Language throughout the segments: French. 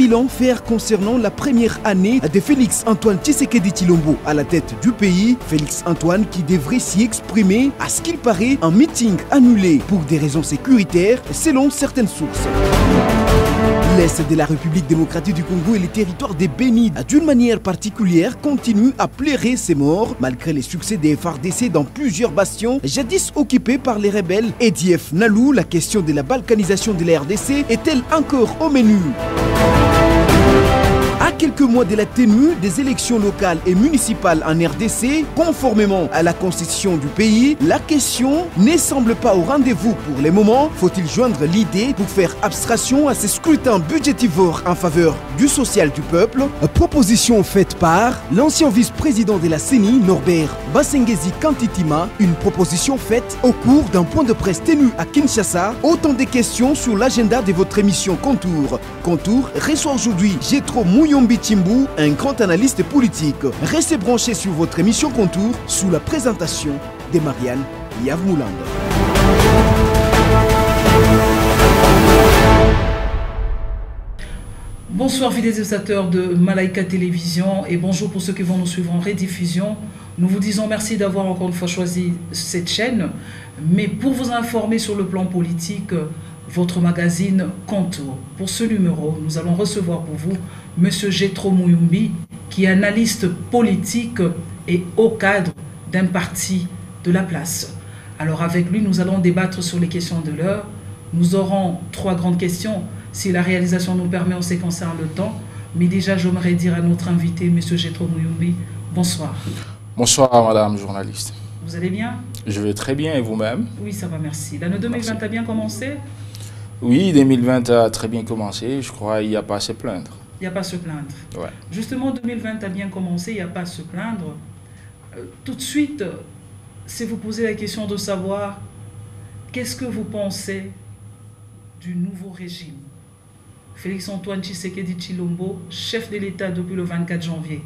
bilan faire concernant la première année de Félix Antoine Tshisekedi Tshilombo à la tête du pays. Félix Antoine qui devrait s'y exprimer, à ce qu'il paraît, un meeting annulé pour des raisons sécuritaires selon certaines sources. L'Est de la République démocratique du Congo et les territoires des Béni, d'une manière particulière, continuent à plairer ses morts, malgré les succès des FARDC dans plusieurs bastions, jadis occupés par les rebelles EDF Nalou. La question de la balkanisation de la RDC est-elle encore au menu? À quelques mois de la tenue des élections locales et municipales en RDC, conformément à la constitution du pays, la question ne semble pas au rendez-vous pour le moment. Faut-il joindre l'idée pour faire abstraction à ces scrutins budgétivores en faveur du social du peuple? Proposition faite par l'ancien vice-président de la CENI, Norbert Basengezi Kantitima, une proposition faite au cours d'un point de presse tenu à Kinshasa. Autant de questions sur l'agenda de votre émission Contour. Contour reçoit aujourd'hui Jetro Muyombi Timbu, un grand analyste politique. Restez branchés sur votre émission Contour sous la présentation de Marianne Yavmoulanda. Bonsoir fidèles téléspectateurs de Malaika Télévision et bonjour pour ceux qui vont nous suivre en rediffusion. Nous vous disons merci d'avoir encore une fois choisi cette chaîne, mais pour vous informer sur le plan politique, votre magazine Contour. Pour ce numéro, nous allons recevoir pour vous M. Jetro Muyombi, qui est analyste politique et haut cadre d'un parti de la place. Alors avec lui, nous allons débattre sur les questions de l'heure. Nous aurons 3 grandes questions. Si la réalisation nous permet, on séquencera le temps. Mais déjà, j'aimerais dire à notre invité, M. Jetro Muyombi, bonsoir. Bonsoir, madame journaliste. Vous allez bien? Je vais très bien, et vous-même? Oui, ça va, merci. L'année 2020 a bien commencé? Oui, 2020 a très bien commencé. Je crois qu'il n'y a pas à se plaindre. Il n'y a pas à se plaindre. Ouais. Justement, 2020 a bien commencé, il n'y a pas à se plaindre. Tout de suite, c'est vous poser la question de savoir qu'est-ce que vous pensez du nouveau régime. Félix Antoine Tshisekedi Tshilombo, chef de l'État depuis le 24 janvier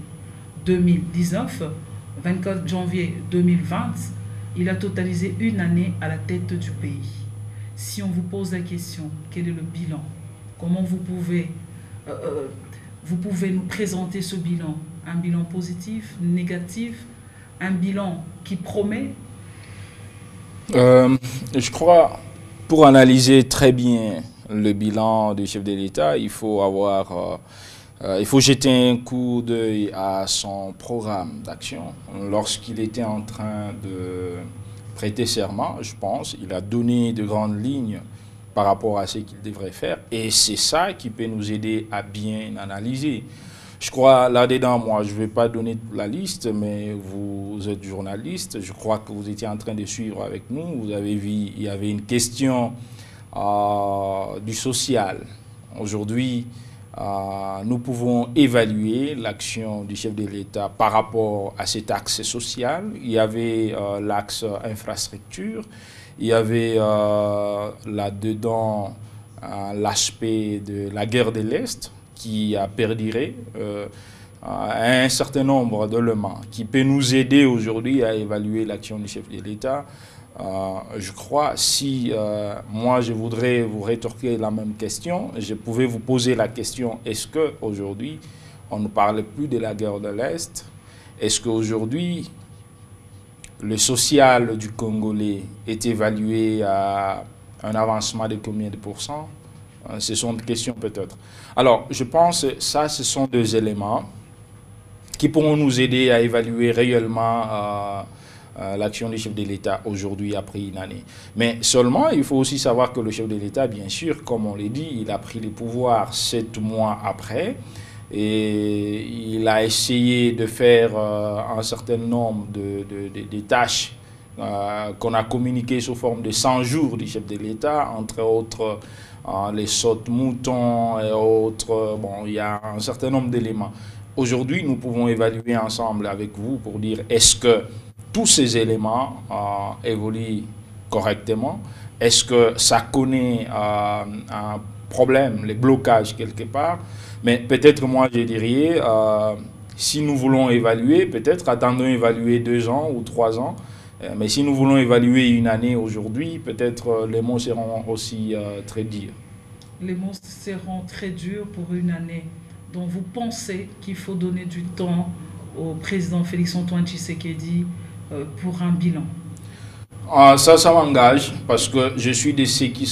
2019, 24 janvier 2020, il a totalisé une année à la tête du pays. Si on vous pose la question, quel est le bilan? Comment vous pouvez nous présenter ce bilan? Un bilan positif, négatif? Un bilan qui promet? Je crois, pour analyser très bien le bilan du chef de l'État, il faut jeter un coup d'œil à son programme d'action. Lorsqu'il était en train de prêter serment, je pense, il a donné de grandes lignes par rapport à ce qu'il devrait faire. Et c'est ça qui peut nous aider à bien analyser. Je crois, là-dedans, moi, je ne vais pas donner la liste, mais vous êtes journaliste. Je crois que vous étiez en train de suivre avec nous. Vous avez vu, il y avait une question du social. Aujourd'hui, nous pouvons évaluer l'action du chef de l'État par rapport à cet axe social. Il y avait l'axe infrastructure, il y avait là-dedans l'aspect de la guerre de l'Est qui a perduré, un certain nombre d'éléments qui peut nous aider aujourd'hui à évaluer l'action du chef de l'État. Je crois, si moi je voudrais vous rétorquer la même question, je pouvais vous poser la question, est-ce qu'aujourd'hui on ne parle plus de la guerre de l'Est? Est-ce qu'aujourd'hui le social du Congolais est évalué à un avancement de combien de pourcents? Ce sont des questions peut-être. Alors je pense que ça, ce sont 2 éléments qui pourront nous aider à évaluer réellement l'action du chef de l'État aujourd'hui après une année. Mais seulement, il faut aussi savoir que le chef de l'État, bien sûr, comme on l'a dit, il a pris le pouvoir 7 mois après et il a essayé de faire un certain nombre de tâches qu'on a communiquées sous forme de 100 jours du chef de l'État, entre autres les sautes-moutons et autres. Bon, il y a un certain nombre d'éléments. Aujourd'hui, nous pouvons évaluer ensemble avec vous pour dire est-ce que tous ces éléments évoluent correctement? Est-ce que ça connaît un problème, les blocages quelque part? Mais peut-être moi je dirais, si nous voulons évaluer, peut-être attendons évaluer 2 ans ou 3 ans. Mais si nous voulons évaluer une année aujourd'hui, peut-être les mots seront aussi très durs. Les mots seront très durs pour une année. Donc vous pensez qu'il faut donner du temps au président Félix-Antoine Tshisekedi pour un bilan? Ça m'engage parce que je suis de ceux qui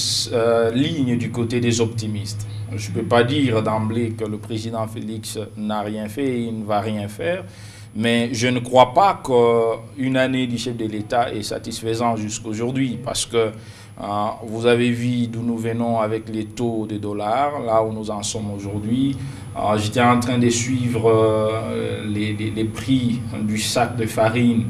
lignent du côté des optimistes. Je ne peux pas dire d'emblée que le président Félix n'a rien fait et il ne va rien faire, mais je ne crois pas qu'une année du chef de l'État est satisfaisante jusqu'à aujourd'hui parce que vous avez vu d'où nous venons avec les taux de dollars, là où nous en sommes aujourd'hui. J'étais en train de suivre les prix du sac de farine,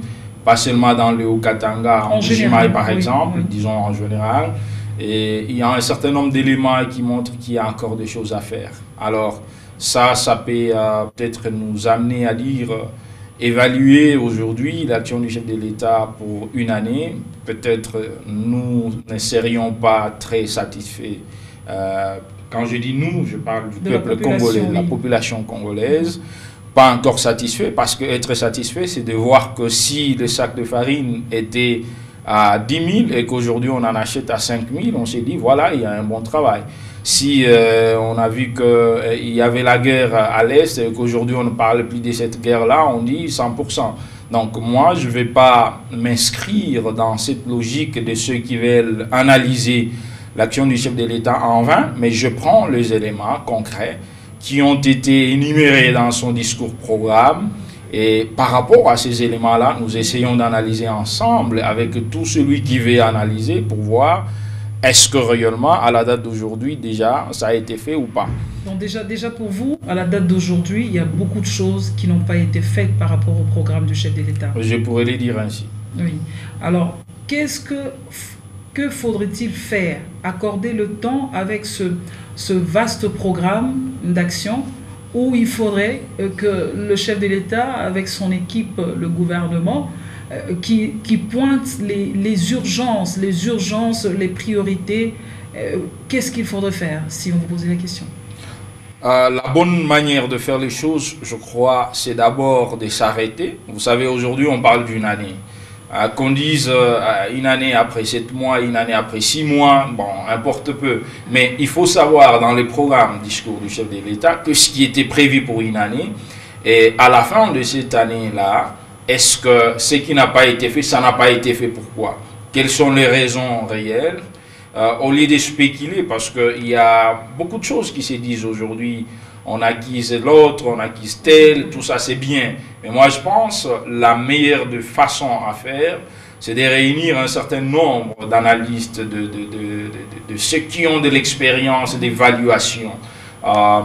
pas seulement dans le Haut-Katanga, en Bujimaï par exemple, disons en général. Et il y a un certain nombre d'éléments qui montrent qu'il y a encore des choses à faire. Alors ça peut peut-être nous amener à dire, évaluer aujourd'hui l'action du chef de l'État pour une année. Peut-être nous ne serions pas très satisfaits. Quand je dis nous, je parle du peuple congolais, de la population congolaise. Pas encore satisfait, parce que être satisfait, c'est de voir que si le sac de farine était à 10 000 et qu'aujourd'hui on en achète à 5 000, on s'est dit voilà, il y a un bon travail. Si on a vu qu'il y avait la guerre à l'Est et qu'aujourd'hui on ne parle plus de cette guerre-là, on dit 100%. Donc moi, je ne vais pas m'inscrire dans cette logique de ceux qui veulent analyser l'action du chef de l'État en vain, mais je prends les éléments concrets qui ont été énumérés dans son discours programme. Et par rapport à ces éléments-là, nous essayons d'analyser ensemble avec tout celui qui veut analyser pour voir est-ce que réellement, à la date d'aujourd'hui, déjà, ça a été fait ou pas. Donc déjà pour vous, à la date d'aujourd'hui, il y a beaucoup de choses qui n'ont pas été faites par rapport au programme du chef de l'État. Je pourrais les dire ainsi. Oui. Alors, que faudrait-il faire? Accorder le temps avec ce vaste programme d'action où il faudrait que le chef de l'État, avec son équipe, le gouvernement, qui pointe les urgences, les priorités. Qu'est-ce qu'il faudrait faire, si on vous posait la question? La bonne manière de faire les choses, je crois, c'est d'abord de s'arrêter. Vous savez, aujourd'hui, on parle d'une année. Qu'on dise une année après 7 mois, une année après 6 mois, bon, importe peu. Mais il faut savoir dans les programmes discours du chef de l'État que ce qui était prévu pour une année, et à la fin de cette année-là, est-ce que ce qui n'a pas été fait, ça n'a pas été fait pourquoi? Quelles sont les raisons réelles? Au lieu de spéculer, parce qu'il y a beaucoup de choses qui se disent aujourd'hui. On acquise l'autre, on acquise tel, tout ça c'est bien. Mais moi je pense la meilleure façon à faire, c'est de réunir un certain nombre d'analystes, de ceux qui ont de l'expérience d'évaluation,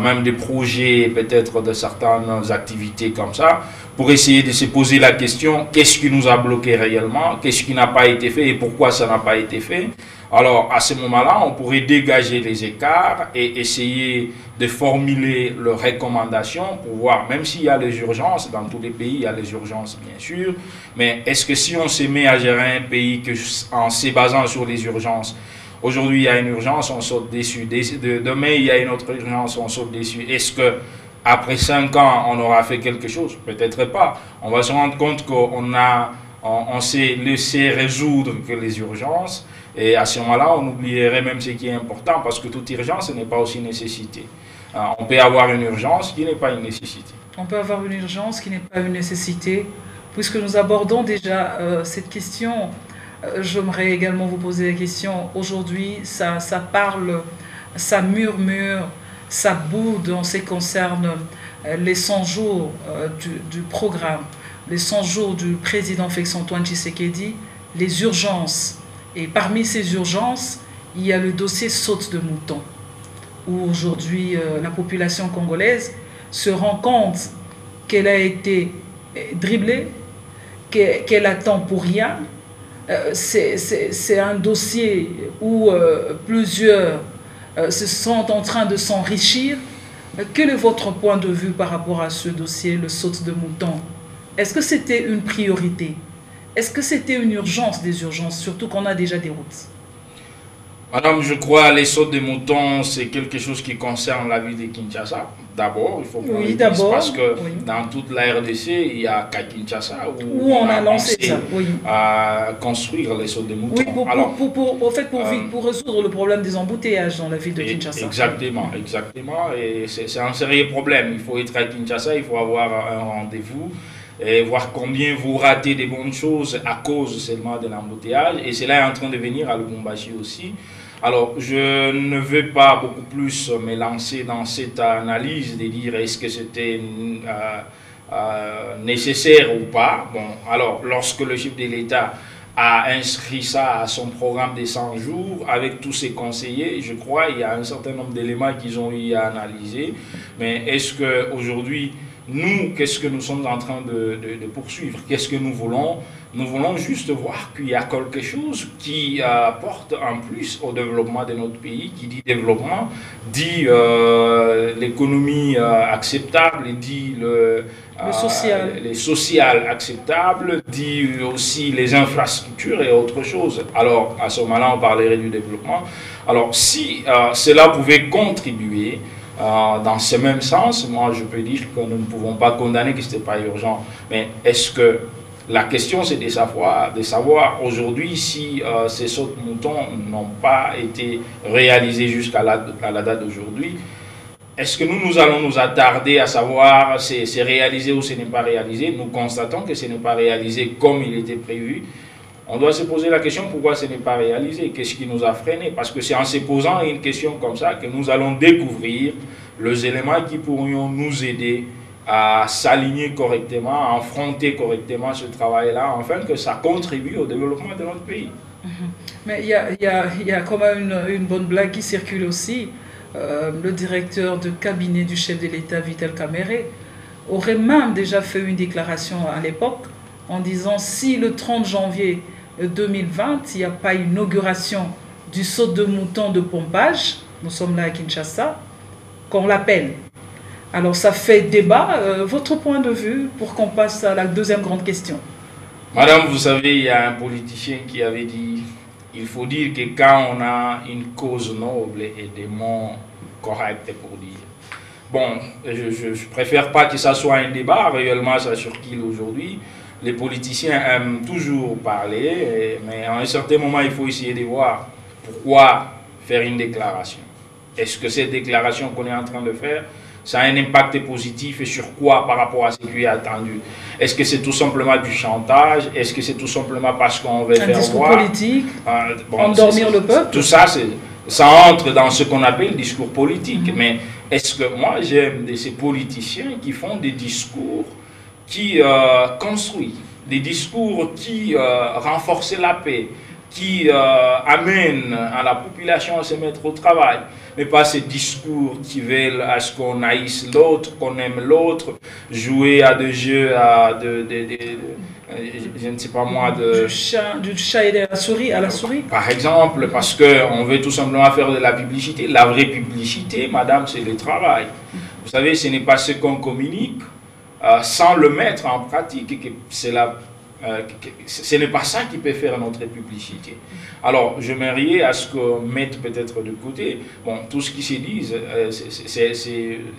même des projets, peut-être de certaines activités comme ça, pour essayer de se poser la question, qu'est-ce qui nous a bloqué réellement, qu'est-ce qui n'a pas été fait et pourquoi ça n'a pas été fait. Alors, à ce moment-là, on pourrait dégager les écarts et essayer de formuler leurs recommandations pour voir, même s'il y a les urgences, dans tous les pays, il y a les urgences, bien sûr, mais est-ce que si on se met à gérer un pays en se basant sur les urgences, aujourd'hui il y a une urgence, on saute dessus, demain il y a une autre urgence, on saute dessus, est-ce que après 5 ans, on aura fait quelque chose? Peut-être pas. On va se rendre compte qu'on s'est laissé résoudre que les urgences. Et à ce moment-là, on oublierait même ce qui est important parce que toute urgence n'est pas aussi nécessité. On peut avoir une urgence qui n'est pas une nécessité. On peut avoir une urgence qui n'est pas une nécessité. Puisque nous abordons déjà cette question, j'aimerais également vous poser la question. Aujourd'hui, ça parle, ça murmure, ça boude en ce qui concerne les 100 jours du programme, les 100 jours du président Félix-Antoine Tshisekedi, les urgences. Et parmi ces urgences, il y a le dossier saute de mouton, où aujourd'hui la population congolaise se rend compte qu'elle a été dribblée, qu'elle attend pour rien. C'est un dossier où plusieurs se sont en train de s'enrichir. Quel est votre point de vue par rapport à ce dossier, le saute de mouton? Est-ce que c'était une priorité? Est-ce que c'était une urgence des urgences, surtout qu'on a déjà des routes? Madame, je crois que les sautes de moutons, c'est quelque chose qui concerne la ville de Kinshasa. D'abord, il faut qu'on le dise, parce que dans toute la RDC, il y a qu'à Kinshasa où on a lancé ça, à construire les sautes de moutons. Oui, pour résoudre le problème des embouteillages dans la ville de Kinshasa. Exactement. Et c'est un sérieux problème. Il faut être à Kinshasa, il faut avoir un rendez-vous et voir combien vous ratez des bonnes choses à cause seulement de l'embouteillage. Et cela est en train de venir à Lubumbashi aussi. Alors, je ne veux pas beaucoup plus me lancer dans cette analyse de dire est-ce que c'était nécessaire ou pas. Bon, alors, lorsque le chef de l'État a inscrit ça à son programme des 100 jours avec tous ses conseillers, je crois qu'il y a un certain nombre d'éléments qu'ils ont eu à analyser. Mais est-ce qu'aujourd'hui, nous, qu'est-ce que nous sommes en train de poursuivre? Qu'est-ce que nous voulons? Nous voulons juste voir qu'il y a quelque chose qui apporte en plus au développement de notre pays. Qui dit développement, dit l'économie acceptable, dit le social acceptable, dit aussi les infrastructures et autre chose. Alors, à ce moment-là, on parlerait du développement. Alors, si cela pouvait contribuer dans ce même sens, moi je peux dire que nous ne pouvons pas condamner que ce n'était pas urgent. Mais est-ce que la question c'est de savoir aujourd'hui si ces sauts de moutons n'ont pas été réalisés jusqu'à la date d'aujourd'hui? Est-ce que nous allons nous attarder à savoir si c'est réalisé ou ce n'est pas réalisé? Nous constatons que ce n'est pas réalisé comme il était prévu. On doit se poser la question pourquoi ce n'est pas réalisé, qu'est-ce qui nous a freiné? Parce que c'est en se posant une question comme ça que nous allons découvrir les éléments qui pourront nous aider à s'aligner correctement, à affronter correctement ce travail-là, afin que ça contribue au développement de notre pays. Mais il y a quand même une bonne blague qui circule aussi. Le directeur de cabinet du chef de l'État, Vital Kamerhe, aurait même déjà fait une déclaration à l'époque en disant si le 30 janvier 2020, il n'y a pas inauguration du saut de mouton de pompage, nous sommes là à Kinshasa, qu'on l'appelle. Alors ça fait débat. Votre point de vue pour qu'on passe à la deuxième grande question? Madame, vous savez, il y a un politicien qui avait dit il faut dire que quand on a une cause noble et des mots corrects pour dire. Bon, je ne préfère pas que ça soit un débat, réellement ça circule aujourd'hui. Les politiciens aiment toujours parler, mais à un certain moment, il faut essayer de voir pourquoi faire une déclaration. Est-ce que cette déclaration qu'on est en train de faire, ça a un impact positif et sur quoi par rapport à ce qui est attendu? Est-ce que c'est tout simplement du chantage? Est-ce que c'est tout simplement parce qu'on veut faire voir? Un discours politique, endormir le peuple? Tout ça, ça entre dans ce qu'on appelle le discours politique. Mais est-ce que moi, j'aime ces politiciens qui font des discours qui construisent, des discours qui renforcent la paix, qui amènent à la population à se mettre au travail, mais pas ces discours qui veulent à ce qu'on haïsse l'autre, qu'on aime l'autre, jouer à des jeux, je ne sais pas moi, du chat et de la souris à la souris. Par exemple, parce qu'on veut tout simplement faire de la publicité. La vraie publicité, madame, c'est le travail. Vous savez, ce n'est pas ce qu'on communique sans le mettre en pratique, que c'est ce n'est pas ça qui peut faire notre publicité. Alors, je m'aimerais à ce qu'on mette peut-être de côté, bon, tout ce qui se dit,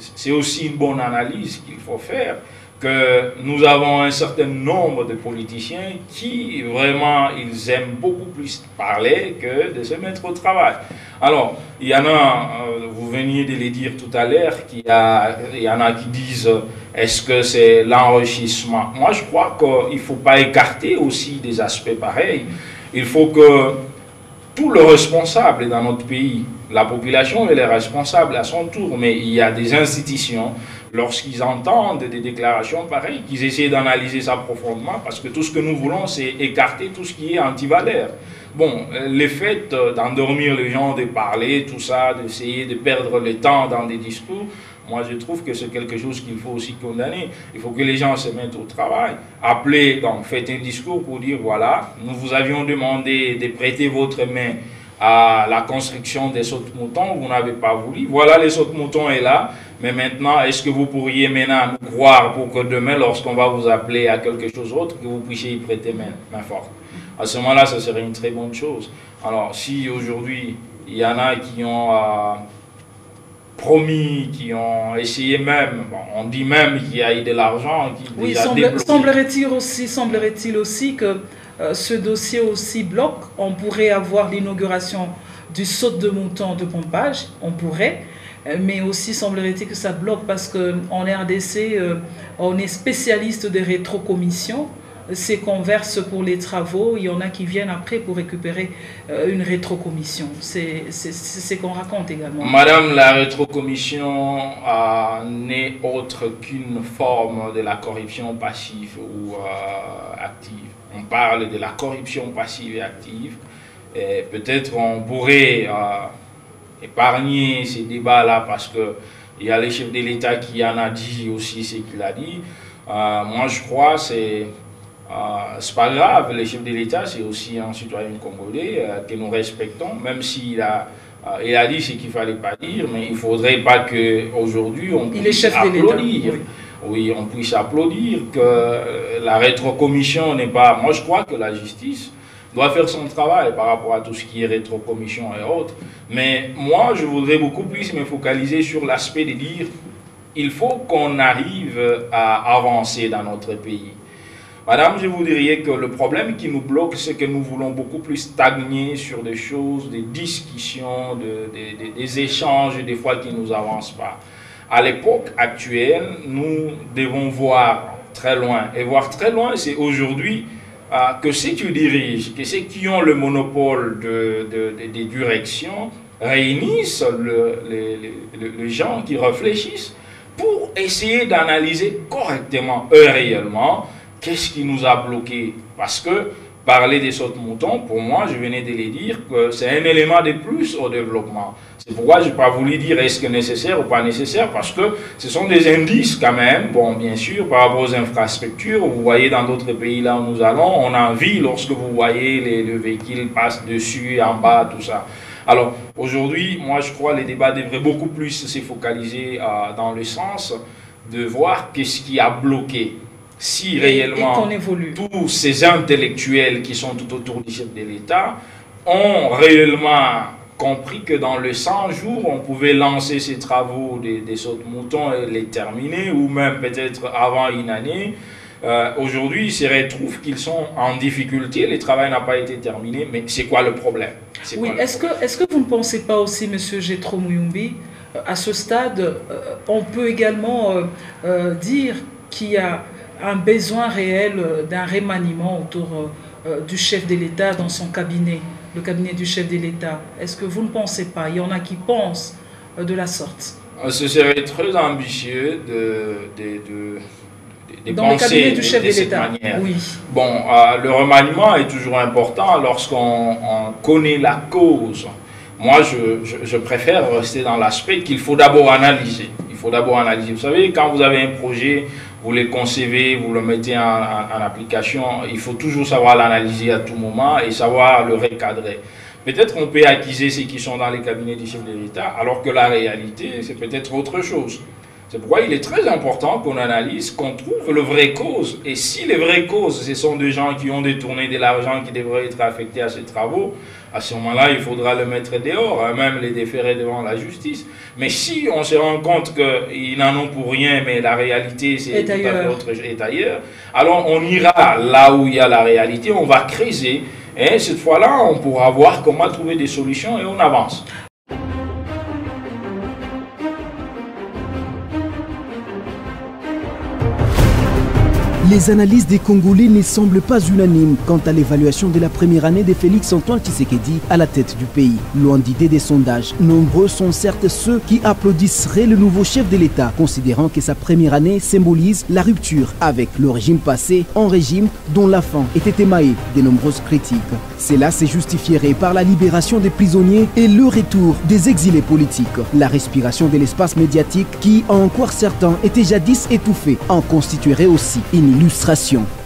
c'est aussi une bonne analyse qu'il faut faire, que nous avons un certain nombre de politiciens qui, vraiment, ils aiment beaucoup plus parler que de se mettre au travail. Alors, il y en a, vous veniez de le dire tout à l'heure, qu'il y en a qui disent, est-ce que c'est l'enrichissement? Moi, je crois qu'il ne faut pas écarter aussi des aspects pareils. Il faut que tous les responsables dans notre pays, la population elle est responsable à son tour, mais il y a des institutions, lorsqu'ils entendent des déclarations pareilles, qu'ils essaient d'analyser ça profondément, parce que tout ce que nous voulons, c'est écarter tout ce qui est antivaleur. Bon, le fait d'endormir les gens, de parler, tout ça, d'essayer de perdre le temps dans des discours, moi je trouve que c'est quelque chose qu'il faut aussi condamner. Il faut que les gens se mettent au travail. Appelez, donc faites un discours pour dire voilà, nous vous avions demandé de prêter votre main à la construction des sautes-moutons, vous n'avez pas voulu. Voilà, les sautes-moutons est là, mais maintenant, est-ce que vous pourriez maintenant nous croire pour que demain, lorsqu'on va vous appeler à quelque chose d'autre, que vous puissiez y prêter main forte? À ce moment-là, ça serait une très bonne chose. Alors, si aujourd'hui, Il y en a qui ont promis, qui ont essayé même, bon, on dit même qu'il y a eu de l'argent qui oui, semblerait-il aussi que ce dossier aussi bloque. On pourrait avoir l'inauguration du saut de mouton de pompage, on pourrait, mais aussi semblerait-il que ça bloque parce qu'en RDC, on est spécialiste des rétrocommissions. C'est qu'on verse pour les travaux, il y en a qui viennent après pour récupérer une rétrocommission. C'est ce qu'on raconte également. Madame, la rétrocommission n'est autre qu'une forme de la corruption passive ou active. On parle de la corruption passive et active. Peut-être on pourrait épargner ces débats-là parce qu'il y a le chef de l'État qui en a dit aussi ce qu'il a dit. Moi, je crois que c'est pas grave, le chef de l'État, c'est aussi un citoyen congolais que nous respectons, même s'il a dit ce qu'il ne fallait pas dire, mais il ne faudrait pas qu'aujourd'hui on puisse applaudir. Oui, on puisse applaudir que la rétrocommission n'est pas... Moi, je crois que la justice doit faire son travail par rapport à tout ce qui est rétrocommission et autres. Mais moi, je voudrais beaucoup plus me focaliser sur l'aspect de dire il faut qu'on arrive à avancer dans notre pays. Madame, je vous dirais que le problème qui nous bloque, c'est que nous voulons beaucoup plus stagner sur des choses, des discussions, des échanges, des fois qui ne nous avancent pas. À l'époque actuelle, nous devons voir très loin. Et voir très loin, c'est aujourd'hui que ceux qui dirigent, que ceux qui ont le monopole des directions, réunissent les gens qui réfléchissent pour essayer d'analyser correctement, réellement, qu'est-ce qui nous a bloqués. Parce que parler des sauts de moutons, pour moi, je venais de les dire, que c'est un élément de plus au développement. C'est pourquoi je n'ai pas voulu dire est-ce que nécessaire ou pas nécessaire, parce que ce sont des indices quand même, bon, bien sûr, par rapport aux infrastructures. Vous voyez dans d'autres pays là où nous allons, on a envie lorsque vous voyez les véhicules passent dessus, en bas, tout ça. Alors, aujourd'hui, moi, je crois que les débats devraient beaucoup plus se focaliser dans le sens de voir qu'est-ce qui a bloqué. Si réellement tous ces intellectuels qui sont tout autour du chef de l'État ont réellement compris que dans les 100 jours, on pouvait lancer ces travaux des sauts de moutons et les terminer, ou même peut-être avant une année, aujourd'hui, ils se retrouvent qu'ils sont en difficulté, le travail n'a pas été terminé, mais c'est quoi le problème? Oui, est-ce que vous ne pensez pas aussi, M. Gétro Muyumbi, à ce stade, on peut également dire qu'il y a un besoin réel d'un remaniement autour du chef de l'État dans son cabinet, le cabinet du chef de l'État? Est-ce que vous ne pensez pas? Il y en a qui pensent de la sorte. Ce serait très ambitieux de dans le cabinet du chef de l'État. Oui. Bon, le remaniement est toujours important lorsqu'on connaît la cause. Moi, je préfère rester dans l'aspect qu'il faut d'abord analyser. Il faut d'abord analyser. Vous savez, quand vous avez un projet, vous le concevez, vous le mettez en application, il faut toujours savoir l'analyser à tout moment et savoir le recadrer. Peut-être qu'on peut accuser ceux qui sont dans les cabinets du chef de l'État, alors que la réalité, c'est peut-être autre chose. C'est pourquoi il est très important qu'on analyse, qu'on trouve le vrai cause. Et si les vraies causes, ce sont des gens qui ont détourné de l'argent qui devrait être affecté à ces travaux, à ce moment-là, il faudra le mettre dehors, même les déférer devant la justice. Mais si on se rend compte qu'ils n'en ont pour rien, mais la réalité c'est tout à fait autre chose, est ailleurs, alors on ira là où il y a la réalité, on va creuser, et cette fois-là, on pourra voir comment trouver des solutions et on avance. Les analyses des Congolais ne semblent pas unanimes quant à l'évaluation de la première année de Félix-Antoine Tshisekedi à la tête du pays. Loin d'idée des sondages, nombreux sont certes ceux qui applaudisseraient le nouveau chef de l'État, considérant que sa première année symbolise la rupture avec le régime passé, un régime dont la fin était émaillée de nombreuses critiques. Cela se justifierait par la libération des prisonniers et le retour des exilés politiques. La respiration de l'espace médiatique qui, en croire certains, était jadis étouffé, en constituerait aussi une illustration.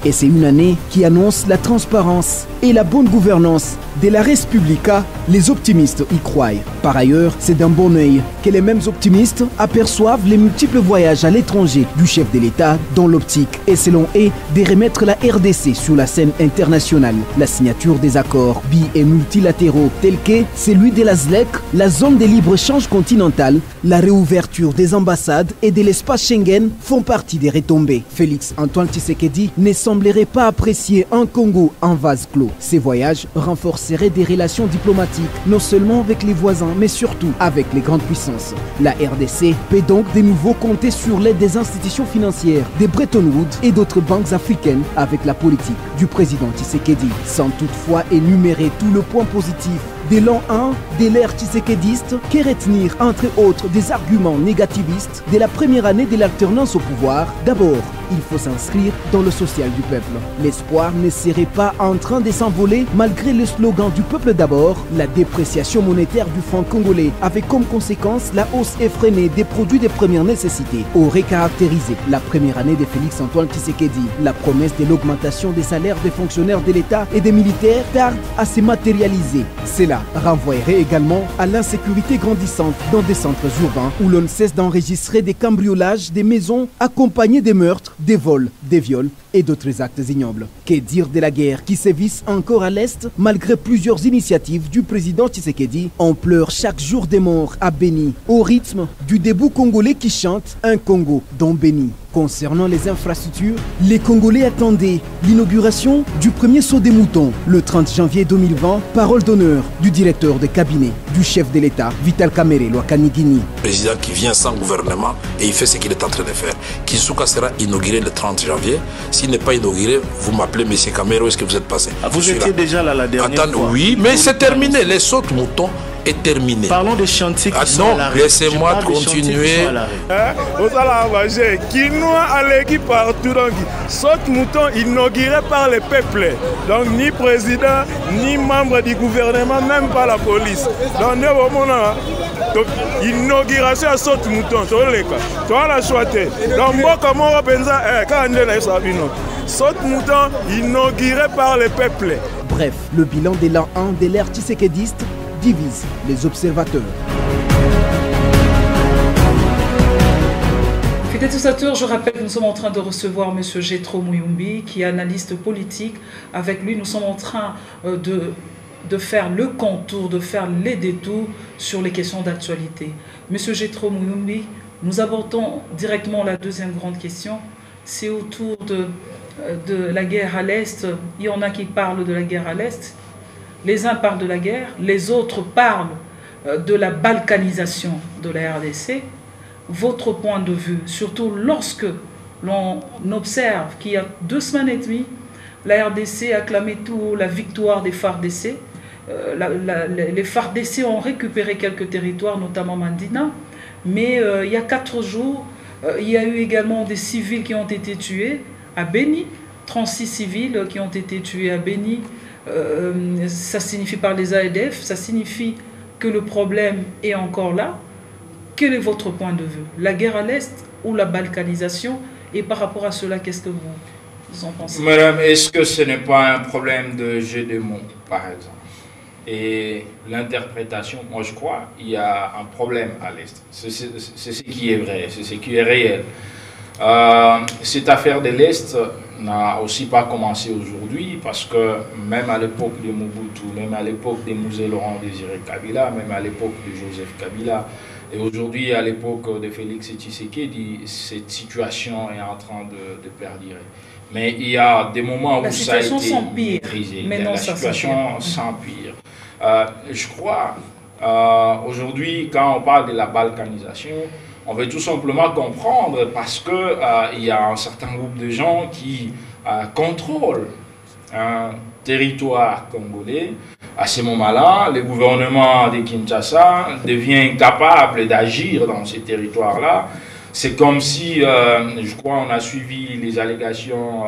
Et c'est une année qui annonce la transparence et la bonne gouvernance de la Respublica. Les optimistes y croient. Par ailleurs, c'est d'un bon œil que les mêmes optimistes aperçoivent les multiples voyages à l'étranger du chef de l'État dans l'optique et selon eux de remettre la RDC sur la scène internationale. La signature des accords bi- et multilatéraux tels que celui de la ZLEC, la zone de libre-échange continentale, la réouverture des ambassades et de l'espace Schengen font partie des retombées. Félix Antoine Tshisekedi ne semblerait pas apprécier un Congo en vase clos. Ces voyages renforceraient des relations diplomatiques, non seulement avec les voisins, mais surtout avec les grandes puissances. La RDC peut donc de nouveau compter sur l'aide des institutions financières, des Bretton Woods et d'autres banques africaines avec la politique du président Tshisekedi, sans toutefois énumérer tout le point positif de l'an 1 de l'ère tshisekediste, que retenir entre autres des arguments négativistes de la première année de l'alternance au pouvoir. D'abord, il faut s'inscrire dans le social du peuple. L'espoir ne serait pas en train de s'envoler malgré le slogan du peuple d'abord, la dépréciation monétaire du franc congolais avec comme conséquence la hausse effrénée des produits de première nécessité aurait caractérisé la première année de Félix Antoine Tshisekedi. La promesse de l'augmentation des salaires des fonctionnaires de l'État et des militaires tarde à se matérialiser. Cela renvoyerait également à l'insécurité grandissante dans des centres urbains où l'on ne cesse d'enregistrer des cambriolages des maisons accompagnés des meurtres, des vols, des viols et d'autres actes ignobles. Que dire de la guerre qui sévisse encore à l'Est malgré plusieurs initiatives du président Tshisekedi? On pleure chaque jour des morts à Béni au rythme du debout congolais qui chante un Congo dont Béni. Concernant les infrastructures, les Congolais attendaient l'inauguration du premier saut des moutons le 30 janvier 2020. Parole d'honneur du directeur de cabinet du chef de l'État, Vital Kamerhe Lwakanigini. Président qui vient sans gouvernement et il fait ce qu'il est en train de faire. Kinshasa sera inauguré le 30 janvier. S'il n'est pas inauguré, vous m'appelez M. Kamerhe, où est-ce que vous êtes passé? Vous étiez déjà là la dernière fois. Oui, mais c'est terminé. Les sauts de moutons est terminé. Parlons des chantiers qui sont non, à l'arrêt. laissez-moi continuer. Kinois à l'équipe partout, donc saute mouton inauguré par le peuple. Donc ni président, ni membre du gouvernement, même pas la police. Donc inauguration à saute mouton, tu as la choité. Donc comment on pensa quand on saute mouton inauguré par le peuple. Bref, le bilan de l'an 1 de l'ère tshisekediste divise les observateurs. Fidèles téléspectateurs, je rappelle que nous sommes en train de recevoir M. Jethro Muyumbi, qui est analyste politique. Avec lui, nous sommes en train de faire le contour, de faire les détours sur les questions d'actualité. M. Jethro Muyumbi, nous abordons directement la deuxième grande question. C'est autour de la guerre à l'Est. Il y en a qui parlent de la guerre à l'Est. Les uns parlent de la guerre, les autres parlent de la balkanisation de la RDC. Votre point de vue, surtout lorsque l'on observe qu'il y a 2 semaines et demie, la RDC a acclamé tout la victoire des FARDC. Les FARDC ont récupéré quelques territoires, notamment Mandina. Mais il y a 4 jours, il y a eu également des civils qui ont été tués à Béni, 36 civils qui ont été tués à Béni. Ça signifie par les AEDF, ça signifie que le problème est encore là. Quel est votre point de vue? La guerre à l'Est ou la balkanisation? Et par rapport à cela, qu'est-ce que vous en pensez? Madame, est-ce que ce n'est pas un problème de jeu de mots, par exemple? Et l'interprétation, moi je crois, il y a un problème à l'Est. C'est ce qui est vrai, c'est ce qui est réel. Cette affaire de l'Est n'a aussi pas commencé aujourd'hui, parce que même à l'époque de Mobutu, même à l'époque de Mosé Laurent Désiré Kabila, même à l'époque de Joseph Kabila, et aujourd'hui à l'époque de Félix Tshisekedi, cette situation est en train de perdurer. Mais il y a des moments où ça a été maîtrisé. La situation s'empire. Je crois, aujourd'hui, quand on parle de la balkanisation, on veut tout simplement comprendre parce qu'il y a un certain groupe de gens qui contrôlent un territoire congolais. À ce moment-là, le gouvernement de Kinshasa devient incapable d'agir dans ces territoires-là. C'est comme si, je crois, on a suivi les allégations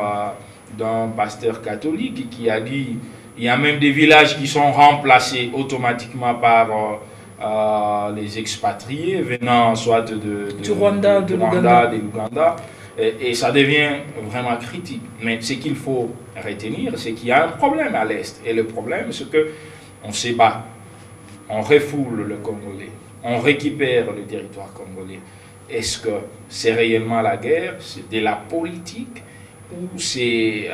d'un pasteur catholique qui a dit il y a même des villages qui sont remplacés automatiquement par les expatriés venant soit du Rwanda, de l'Ouganda. Et ça devient vraiment critique. Mais ce qu'il faut retenir, c'est qu'il y a un problème à l'Est. Et le problème, c'est qu'on se bat, on refoule le Congolais, on récupère le territoire congolais. Est-ce que c'est réellement la guerre, c'est de la politique, ou c'est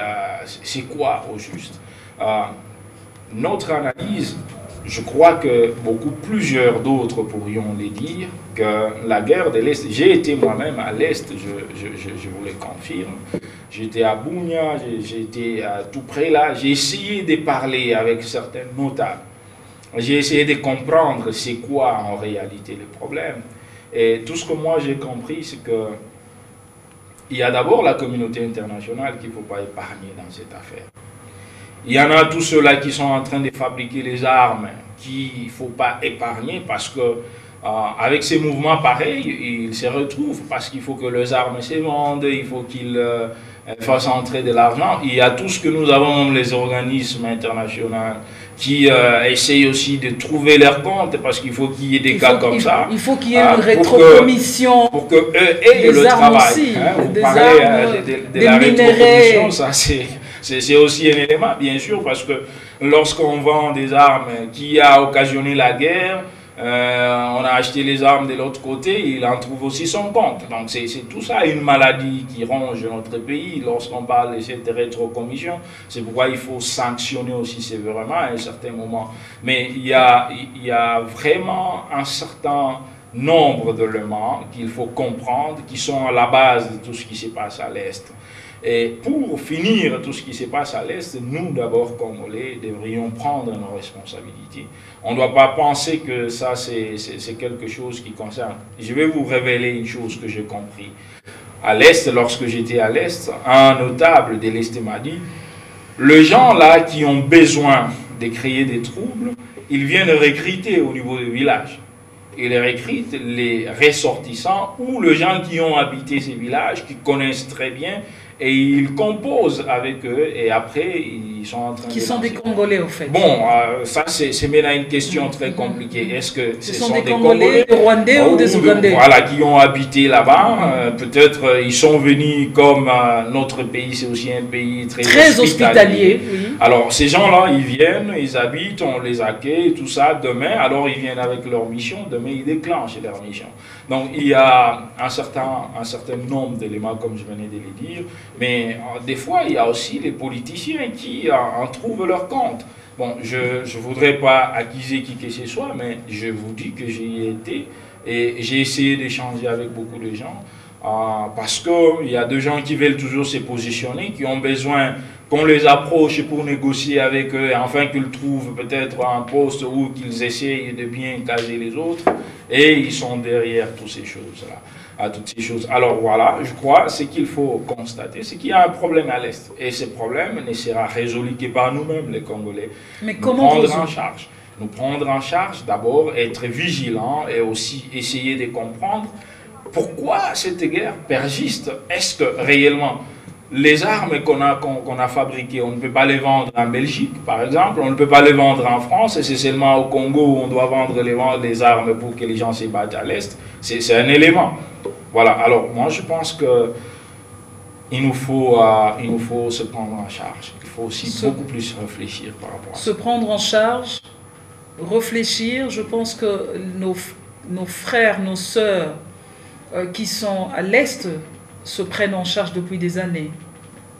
quoi au juste? Notre analyse, je crois que plusieurs d'autres pourrions les dire, que la guerre de l'Est, j'ai été moi-même à l'Est, je vous le confirme, j'étais à Bunia, j'étais tout près là, j'ai essayé de parler avec certains notables, j'ai essayé de comprendre c'est quoi en réalité le problème, et tout ce que moi j'ai compris, c'est que il y a d'abord la communauté internationale qu'il ne faut pas épargner dans cette affaire. Il y en a tous ceux-là qui sont en train de fabriquer les armes qu'il ne faut pas épargner parce que avec ces mouvements pareils, ils se retrouvent parce qu'il faut que les armes se vendent, il faut qu'ils fassent entrer de l'argent. Il y a tout ce que nous avons, les organismes internationaux, qui essayent aussi de trouver leur compte parce qu'il faut qu'il y ait des cas comme ça. Il faut qu'il y ait une rétrocommission. Pour qu'eux aient le travail. Aussi, vous des parlez armes, de la rétrocommission, ça c'est aussi un élément, bien sûr, parce que lorsqu'on vend des armes qui a occasionné la guerre, on a acheté les armes de l'autre côté, il en trouve aussi son compte. Donc c'est tout ça une maladie qui ronge notre pays lorsqu'on parle de cette rétrocommission. C'est pourquoi il faut sanctionner aussi sévèrement à un certain moment. Mais il y a vraiment un certain nombre d'éléments qu'il faut comprendre, qui sont à la base de tout ce qui se passe à l'Est. Et pour finir tout ce qui se passe à l'Est, nous d'abord, Congolais, devrions prendre nos responsabilités. On ne doit pas penser que ça c'est quelque chose qui concerne. Je vais vous révéler une chose que j'ai compris. À l'Est, lorsque j'étais à l'Est, un notable de l'Est m'a dit, les gens là qui ont besoin de créer des troubles, ils viennent recruter au niveau du village. Ils recrutent les ressortissants ou les gens qui ont habité ces villages, qui connaissent très bien, et ils composent avec eux, et après, ils sont en train de... Qui sont des Congolais, au fait. Bon, ça, c'est maintenant une question très compliquée. Est-ce que ce sont des Congolais, des Rwandais ou des Ougandais? Voilà, qui ont habité là-bas. Peut-être ils sont venus comme notre pays, c'est aussi un pays très hospitalier. Oui. Alors, ces gens-là, ils viennent, ils habitent, on les accueille, tout ça. Demain, alors ils viennent avec leur mission. Demain, ils déclenchent leur mission. Donc, il y a un certain nombre d'éléments, comme je venais de le dire. Mais des fois, il y a aussi les politiciens qui en trouvent leur compte. Bon, je ne voudrais pas accuser qui que ce soit, mais je vous dis que j'y ai été et j'ai essayé d'échanger avec beaucoup de gens parce qu'il y a des gens qui veulent toujours se positionner, qui ont besoin qu'on les approche pour négocier avec eux, afin qu'ils trouvent peut-être un poste où qu'ils essayent de bien caser les autres, et ils sont derrière toutes ces choses-là. Alors voilà, je crois, ce qu'il faut constater, c'est qu'il y a un problème à l'Est. Et ce problème ne sera résolu que par nous-mêmes, les Congolais. Mais comment nous prendre en charge, d'abord, être vigilants et aussi essayer de comprendre pourquoi cette guerre persiste. Est-ce que réellement les armes qu'on a fabriquées, on ne peut pas les vendre en Belgique, par exemple, on ne peut pas les vendre en France, et c'est seulement au Congo où on doit vendre les armes pour que les gens se battent à l'Est? C'est un élément. Voilà, alors moi je pense qu'il nous faut se prendre en charge. Il faut aussi beaucoup plus réfléchir par rapport à ça. Se prendre en charge, réfléchir, je pense que nos frères, nos sœurs qui sont à l'Est se prennent en charge depuis des années,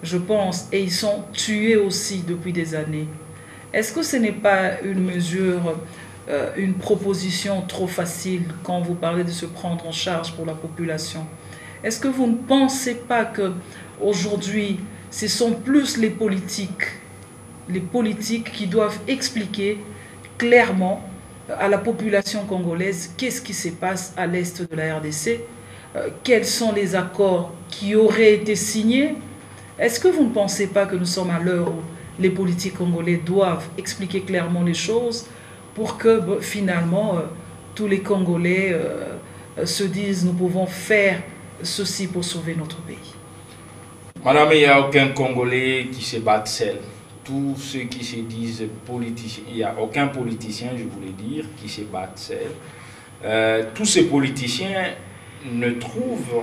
je pense, et ils sont tués aussi depuis des années. Est-ce que ce n'est pas une mesure, une proposition trop facile quand vous parlez de se prendre en charge pour la population? Est-ce que vous ne pensez pas qu'aujourd'hui, ce sont plus les politiques qui doivent expliquer clairement à la population congolaise qu'est-ce qui se passe à l'est de la RDC, quels sont les accords qui auraient été signés? Est-ce que vous ne pensez pas que nous sommes à l'heure où les politiques congolais doivent expliquer clairement les choses pour que finalement tous les Congolais se disent nous pouvons faire ceci pour sauver notre pays? Madame, il n'y a aucun Congolais qui se bat seul. Tous ceux qui se disent politiciens, il n'y a aucun politicien, je voulais dire, qui se bat seul. Tous ces politiciens ne trouvent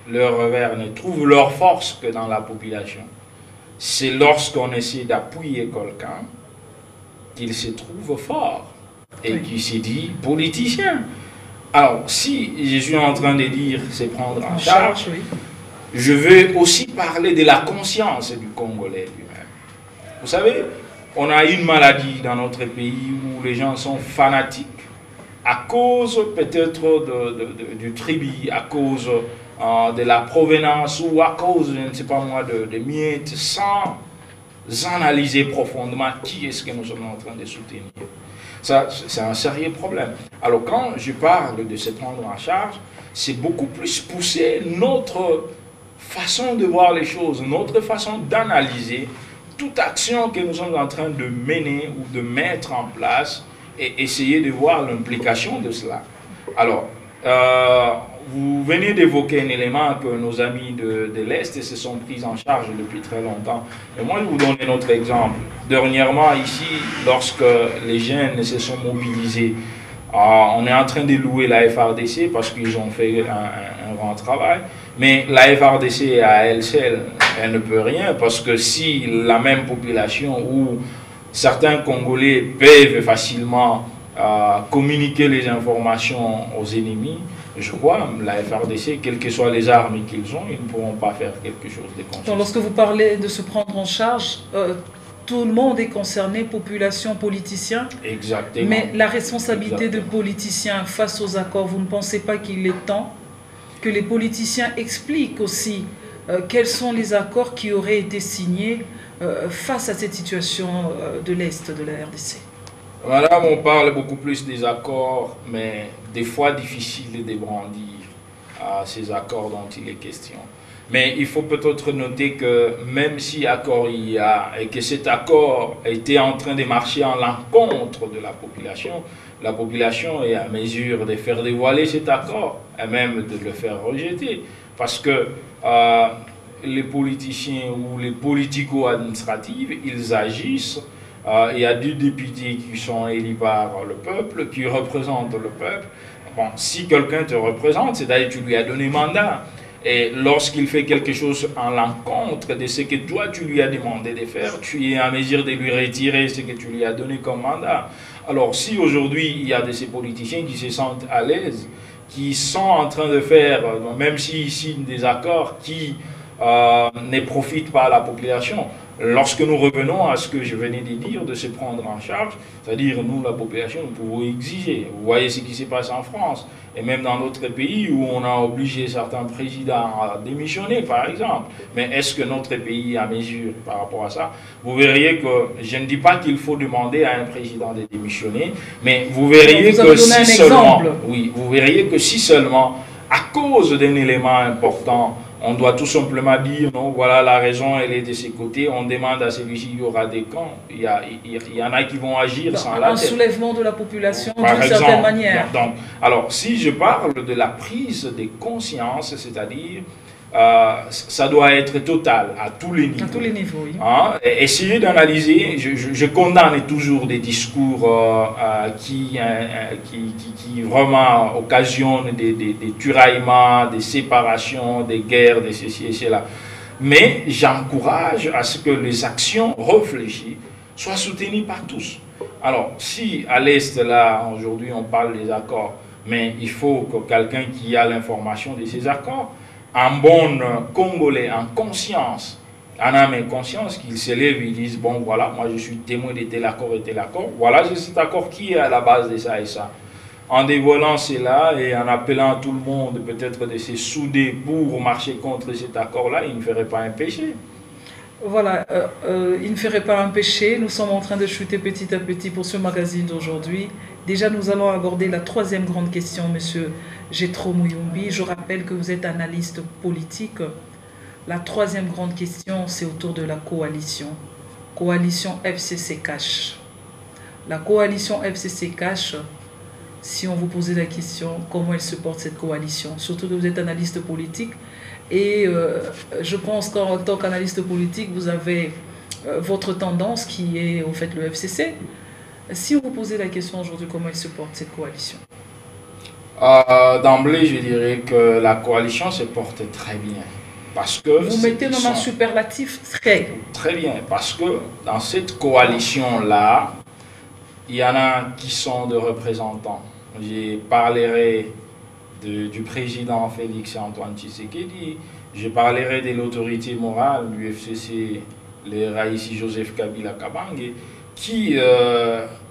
leur revers, ne trouvent leur force que dans la population. C'est lorsqu'on essaie d'appuyer quelqu'un qu'il se trouve fort et qu'il se dit politicien. Alors, si je suis en train de dire c'est prendre en charge, oui. Je veux aussi parler de la conscience du Congolais lui-même. Vous savez, on a une maladie dans notre pays où les gens sont fanatiques à cause peut-être du tribu, à cause de la provenance ou à cause, je ne sais pas moi, de miettes, sans analyser profondément qui est-ce que nous sommes en train de soutenir. Ça, c'est un sérieux problème. Alors quand je parle de se prendre en charge, c'est beaucoup plus pousser notre façon de voir les choses, notre façon d'analyser toute action que nous sommes en train de mener ou de mettre en place et essayer de voir l'implication de cela. Alors, vous venez d'évoquer un élément que nos amis de l'Est se sont pris en charge depuis très longtemps. Et moi, je vais vous donner un autre exemple. Dernièrement, ici, lorsque les jeunes se sont mobilisés, on est en train de louer la FARDC parce qu'ils ont fait un grand travail. Mais la FARDC à elle seule, elle ne peut rien parce que si la même population ou certains Congolais peuvent facilement communiquer les informations aux ennemis, je crois, la FARDC, quelles que soient les armes qu'ils ont, ils ne pourront pas faire quelque chose de consistant. Lorsque vous parlez de se prendre en charge, tout le monde est concerné, population, politiciens. Exactement. Mais la responsabilité de politiciens face aux accords, vous ne pensez pas qu'il est temps que les politiciens expliquent aussi quels sont les accords qui auraient été signés face à cette situation de l'Est de la RDC? Madame, on parle beaucoup plus des accords, mais des fois difficile de brandir ces accords dont il est question. Mais il faut peut-être noter que même si accord il y a, et que cet accord était en train de marcher en l'encontre de la population est à mesure de faire dévoiler cet accord et même de le faire rejeter. Parce que les politiciens ou les politico-administratifs, ils agissent. Il y a 2 députés qui sont élus par le peuple, qui représentent le peuple. Bon, si quelqu'un te représente, c'est-à-dire que tu lui as donné mandat. Et lorsqu'il fait quelque chose en l'encontre de ce que toi tu lui as demandé de faire, tu es en mesure de lui retirer ce que tu lui as donné comme mandat. Alors si aujourd'hui il y a de ces politiciens qui se sentent à l'aise, qui sont en train de faire, même s'ils signent des accords qui ne profitent pas à la population, lorsque nous revenons à ce que je venais de dire, de se prendre en charge, c'est-à-dire nous, la population, nous pouvons exiger. Vous voyez ce qui se passe en France, et même dans d'autres pays où on a obligé certains présidents à démissionner, par exemple. Mais est-ce que notre pays est à mesure par rapport à ça? Vous verriez que, je ne dis pas qu'il faut demander à un président de démissionner, mais vous verriez que si seulement, oui, vous verriez que si seulement, à cause d'un élément important, on doit tout simplement dire, non, voilà la raison, elle est de ses côtés, on demande à celui-ci, il y aura des camps, il y en a qui vont agir sans la tête. Un soulèvement de la population d'une certaine manière. Donc, alors, si je parle de la prise de conscience, c'est-à-dire, ça doit être total, à tous les niveaux. À tous les niveaux, oui. Hein? Essayez d'analyser, je condamne toujours des discours qui vraiment occasionnent des tiraillements, des séparations, des guerres, de ceci et cela. Mais j'encourage à ce que les actions réfléchies soient soutenues par tous. Alors, si à l'Est, là, aujourd'hui, on parle des accords, mais il faut que quelqu'un qui a l'information de ces accords, un bon Congolais, en conscience, en âme et conscience, qu'ils s'élèvent, ils disent, bon voilà, moi je suis témoin de tel accord et tel accord, voilà c'est cet accord qui est à la base de ça et ça. En dévoilant cela et en appelant tout le monde peut-être de se souder pour marcher contre cet accord-là, il ne ferait pas un péché. Voilà, il ne ferait pas un péché. Nous sommes en train de chuter petit à petit pour ce magazine d'aujourd'hui. Déjà, nous allons aborder la 3e grande question, Monsieur Jethro Muyumbi. Je rappelle que vous êtes analyste politique. La 3e grande question, c'est autour de la coalition. Coalition FCC-Cash. La coalition FCC-Cash, si on vous posait la question, comment elle se porte cette coalition? Surtout que vous êtes analyste politique. Et je pense qu'en tant qu'analyste politique, vous avez votre tendance qui est au fait le FCC. Si on vous posait la question aujourd'hui, comment elle se porte cette coalition? D'emblée, je dirais que la coalition se porte très bien. Parce que vous mettez dans un superlatif très. Très bien, parce que dans cette coalition-là, il y en a qui sont de représentants. Je parlerai du président Félix Antoine Tshisekedi, je parlerai de l'autorité morale du FCC, le Raïssi Joseph Kabila Kabange, qui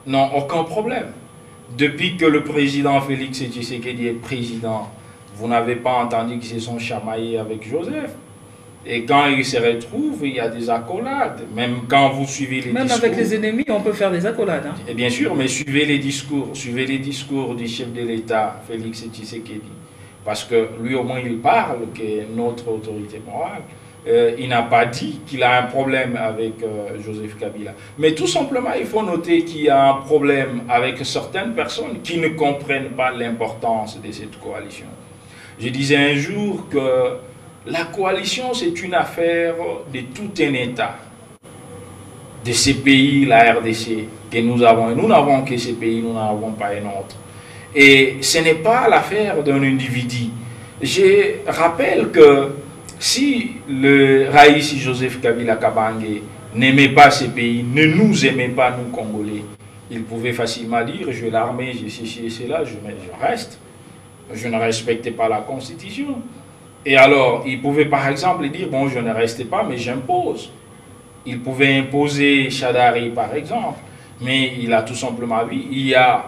n'ont aucun problème. Depuis que le président Félix Tshisekedi est président, vous n'avez pas entendu qu'ils se sont chamaillés avec Joseph. Et quand ils se retrouvent, il y a des accolades. Même quand vous suivez les discours... Même avec les ennemis, on peut faire des accolades. Hein. Et bien sûr, mais suivez les discours du chef de l'État, Félix Tshisekedi. Parce que lui, au moins, il parle, que notre autorité morale. Il n'a pas dit qu'il a un problème avec Joseph Kabila. Mais tout simplement, il faut noter qu'il y a un problème avec certaines personnes qui ne comprennent pas l'importance de cette coalition. Je disais un jour que la coalition, c'est une affaire de tout un État. De ces pays, la RDC, que nous avons. Et nous n'avons que ces pays, nous n'en avons pas un autre. Et ce n'est pas l'affaire d'un individu. Je rappelle que si le Raïssi Joseph Kabila Kabange n'aimait pas ces pays, ne nous aimait pas, nous Congolais, il pouvait facilement dire, je vais l'armée, j'ai ceci et cela, je reste. Je ne respectais pas la Constitution. Et alors, il pouvait par exemple dire, bon, je ne reste pas, mais j'impose. Il pouvait imposer Chadari, par exemple, mais il a tout simplement vu, il y a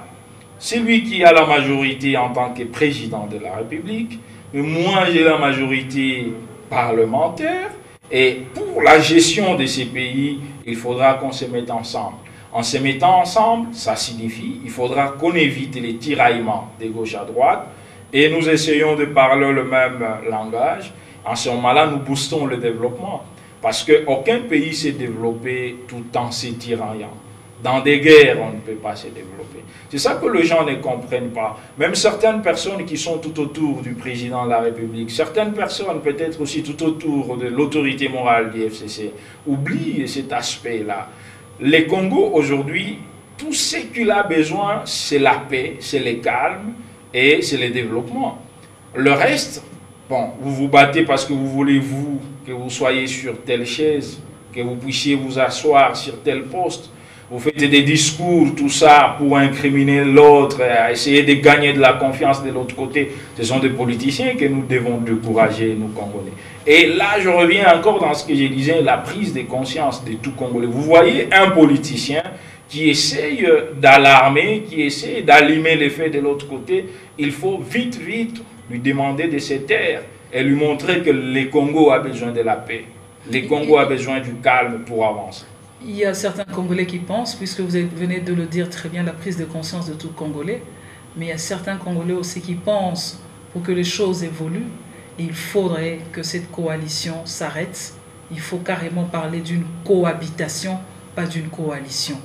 celui qui a la majorité en tant que président de la République, mais moi j'ai la majorité parlementaire, et pour la gestion de ces pays, il faudra qu'on se mette ensemble. En se mettant ensemble, ça signifie qu'il faudra qu'on évite les tiraillements de gauche à droite, et nous essayons de parler le même langage. En ce moment-là, nous boostons le développement. Parce qu'aucun pays ne s'est développé tout en s'étiraillant. Dans des guerres, on ne peut pas se développer. C'est ça que les gens ne comprennent pas. Même certaines personnes qui sont tout autour du président de la République, certaines personnes peut-être aussi tout autour de l'autorité morale du FCC, oublient cet aspect-là. Les Congo, aujourd'hui, tout ce qu'il a besoin, c'est la paix, c'est le calme, et c'est le développement. Le reste, bon, vous vous battez parce que vous voulez que vous soyez sur telle chaise, que vous puissiez vous asseoir sur tel poste. Vous faites des discours, tout ça, pour incriminer l'autre, essayer de gagner de la confiance de l'autre côté. Ce sont des politiciens que nous devons décourager, nous Congolais. Et là, je reviens encore dans ce que je disais, la prise de conscience de tout Congolais. Vous voyez un politicien qui essaye d'alarmer, qui essaye d'allumer les faits de l'autre côté, il faut vite lui demander de se taire et lui montrer que le Congo a besoin de la paix. Le Congo a besoin du calme pour avancer. Il y a certains Congolais qui pensent, puisque vous venez de le dire très bien, la prise de conscience de tout Congolais, mais il y a certains Congolais aussi qui pensent, pour que les choses évoluent, il faudrait que cette coalition s'arrête. Il faut carrément parler d'une cohabitation, pas d'une coalition.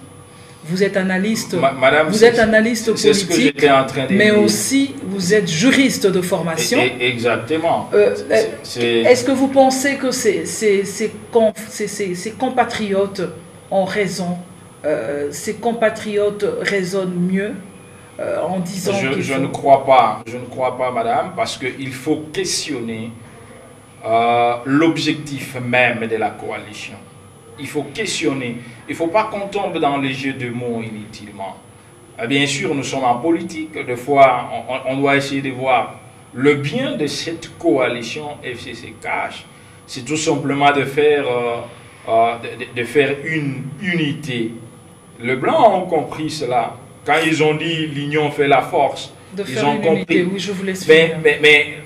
Vous êtes analyste, Madame, vous êtes analyste politique, en train de mais dire. Aussi vous êtes juriste de formation. Exactement. Est-ce que vous pensez que ces compatriotes ont raison, ces compatriotes raisonnent mieux en disant je ne crois pas, madame, parce qu'il faut questionner l'objectif même de la coalition. Il faut questionner. Il ne faut pas qu'on tombe dans les jeux de mots inutilement. Bien sûr, nous sommes en politique. Des fois, on doit essayer de voir le bien de cette coalition FCC-Cash. C'est tout simplement de faire une unité. Les Blancs ont compris cela. Quand ils ont dit l'union fait la force, ils ont compris. Oui, je vous laisse mais